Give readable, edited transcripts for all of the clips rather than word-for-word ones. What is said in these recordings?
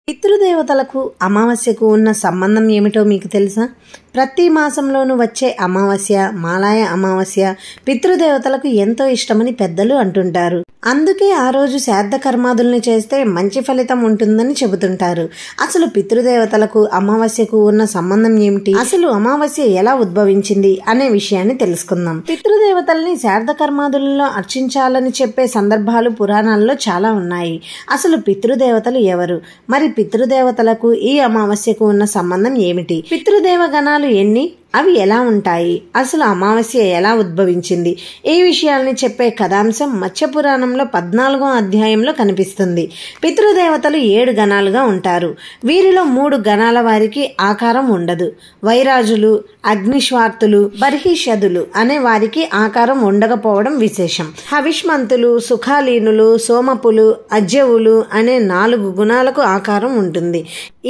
పితృదేవతలకు అమావాస్యకు ఉన్న సంబంధం ఏమిటో మీకు తెలుసా? ప్రతి మాసంలోనూ వచ్చే అమావాస్య, మాలాయ అమావాస్య పితృదేవతలకు ఎంతో ఇష్టమని పెద్దలు అంటుంటారు. అందుకే ఆ రోజు శ్రాద్ధ కర్మాదుల్ని చేస్తే మంచి ఫలితం ఉంటుందని చెబుతుంటారు. అసలు పితృదేవతలకు అమావాస్యకు ఉన్న సంబంధం ఏమిటి, అసలు అమావాస్య ఎలా ఉద్భవించింది అనే విషయాన్ని తెలుసుకుందాం. పితృదేవతల్ని శ్రాద్ధ కర్మాదులలో అర్చించాలని చెప్పే సందర్భాలు పురాణాల్లో చాలా ఉన్నాయి. అసలు పితృదేవతలు ఎవరు, మరి పితృదేవతలకు ఈ అమావాస్యకు ఉన్న సంబంధం ఏమిటి, పితృదేవ గణాలు ఎన్ని, అవి ఎలా ఉంటాయి, అసలు అమావాస్య ఎలా ఉద్భవించింది, ఈ విషయాల్ని చెప్పే కథాంశం మత్స్యపురాణంలో 14వ అధ్యాయంలో కనిపిస్తుంది. పితృదేవతలు 7 గణాలుగా ఉంటారు. వీరిలో 3 గణాల వారికి ఆకారం ఉండదు. వైరాజులు, అగ్నిశ్వార్తులు, బర్హిషదులు అనే వారికి ఆకారం ఉండకపోవడం విశేషం. హవిష్మంతులు, సుఖాలీనులు, సోమపులు, అజ్యవులు అనే 4 గుణాలకు ఆకారం ఉంటుంది.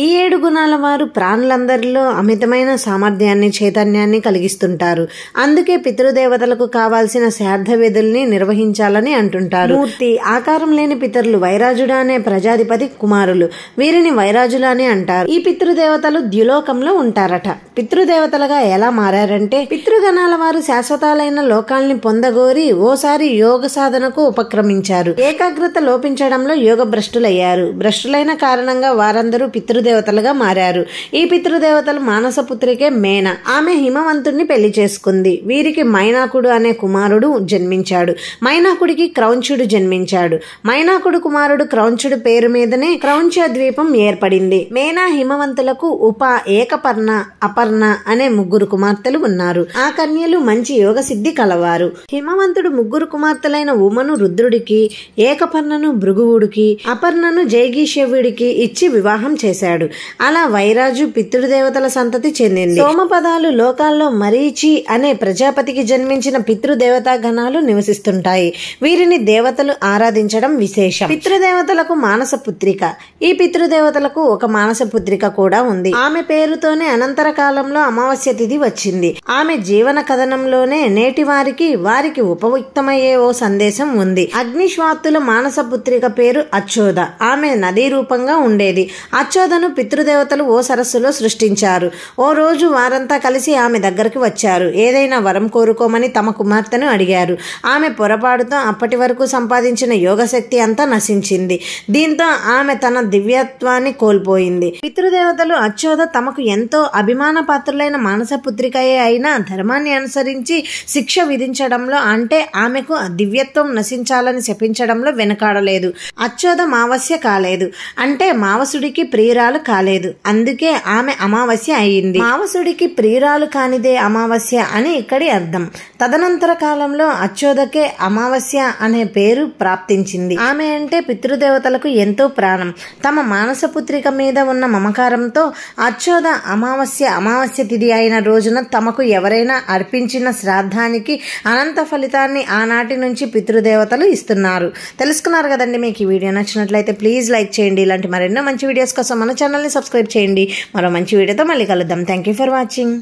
ఈ 7 గుణాల వారు ప్రాణులందరిలో అమితమైన సామర్థ్యాన్ని, చైతన్యాన్ని కలిగిస్తుంటారు. అందుకే పితృదేవతలకు కావాల్సిన శ్రాద్ధ విధుల్ని నిర్వహించాలని అంటుంటారు. మూర్తి, ఆకారం లేని పితరులు వైరాజుడు అనే ప్రజాధిపతి కుమారులు. వీరిని వైరాజులు అని అంటారు. ఈ పితృదేవతలు ద్యులోకంలో ఉంటారట. పితృదేవతలుగా ఎలా మారారంటే, పితృగణాల వారు శాశ్వతాలైన లోకాల్ని పొందగోరి ఓసారి యోగ సాధనకు ఉపక్రమించారు. ఏకాగ్రత లోపించడంలో యోగ భ్రష్టులయ్యారు. భ్రష్టులైన కారణంగా వారందరూ పితృదేవతలుగా మారారు. ఈ పితృదేవతలు మానసపుత్రికే మేన. ఆమె హిమవంతుడిని పెళ్లి చేసుకుంది. వీరికి మైనాకుడు అనే కుమారుడు జన్మించాడు. మైనాకుడికి క్రౌంచుడు జన్మించాడు. మైనాకుడు కుమారుడు క్రౌంచుడు పేరు మీదనే క్రౌంచ ద్వీపం ఏర్పడింది. మేనా హిమవంతులకు ఉప, ఏకపర్ణ, అపర్ణ అనే 3 కుమార్తెలు ఉన్నారు. ఆ కన్యలు మంచి యోగ సిద్ధి కలవారు. హిమవంతుడు 3 కుమార్తెలైన ఉమను రుద్రుడికి, ఏకపర్ణను భృగువుడికి, అపర్ణను జైగీషవ్యుడికి ఇచ్చి వివాహం చేశాడు. అలా వైరాజు పితృదేవతల సంతతి చెందింది. సోమపదాలు లోకాల్లో మరీచి అనే ప్రజాపతికి జన్మించిన పితృదేవతా గణాలు నివసిస్తుంటాయి. వీరిని దేవతలు ఆరాధించడం విశేషం. పితృదేవతలకు మానస పుత్రిక. ఈ పితృదేవతలకు ఒక మానస పుత్రిక కూడా ఉంది. ఆమె పేరుతోనే అనంతర కాలంలో అమావాస్య తిథి వచ్చింది. ఆమె జీవన కథనంలోనే నేటి వారికి ఉపయుక్తమయ్యే ఓ సందేశం ఉంది. అగ్నిశ్వాత్తుల మానస పుత్రిక పేరు అచ్చోద. ఆమె నదీ రూపంగా ఉండేది. అచ్చోదను పితృదేవతలు ఓ సరస్సులో సృష్టించారు. ఓ రోజు వారంతా కలిసి ఆమె దగ్గరికి వచ్చారు. ఏదైనా వరం కోరుకోమని తమ కుమార్తెను అడిగారు. ఆమె పొరపాటుతో అప్పటి వరకు సంపాదించిన యోగశక్తి అంతా నశించింది. దీంతో ఆమె తన దివ్యత్వాన్ని కోల్పోయింది. పితృదేవతలు అచ్చోద తమకు ఎంతో అభిమాన పాత్రులైన మానసపుత్రికయే అయినా ధర్మాన్ని అనుసరించి శిక్ష విధించడంలో, అంటే ఆమెకు దివ్యత్వం నశించాలని శపించడంలో వెనకాడలేదు. అచ్చోద మావస్య కాలేదు, అంటే మావసుడికి ప్రియురాలు కాలేదు. అందుకే ఆమె అమావాస్య అయింది. మావసుడికి ప్రియురాలు కానిదే అమావాస్య అని ఇక్కడి అర్థం. తదనంతర కాలంలో అచ్చోదకే అమావాస్య అనే పేరు ప్రాప్తించింది. ఆమె అంటే పితృదేవతలకు ఎంతో ప్రాణం. తమ మానసపుత్రిక మీద ఉన్న మమకారంతో అచ్చోద అమావాస్య తిథి అయిన రోజున తమకు ఎవరైనా అర్పించిన శ్రాద్ధానికి అనంత ఫలితాన్ని ఆనాటి నుంచి పితృదేవతలు ఇస్తున్నారు. తెలుసుకున్నారు కదండి. మీకు ఈ వీడియో నచ్చినట్లయితే ప్లీజ్ లైక్ చేయండి. ఇలాంటి మరెన్నో మంచి వీడియోస్ కోసం మన ఛానల్ని సబ్స్క్రైబ్ చేయండి. మరో మంచి వీడియోతో మళ్ళీ కలుద్దాం. Thank you for watching.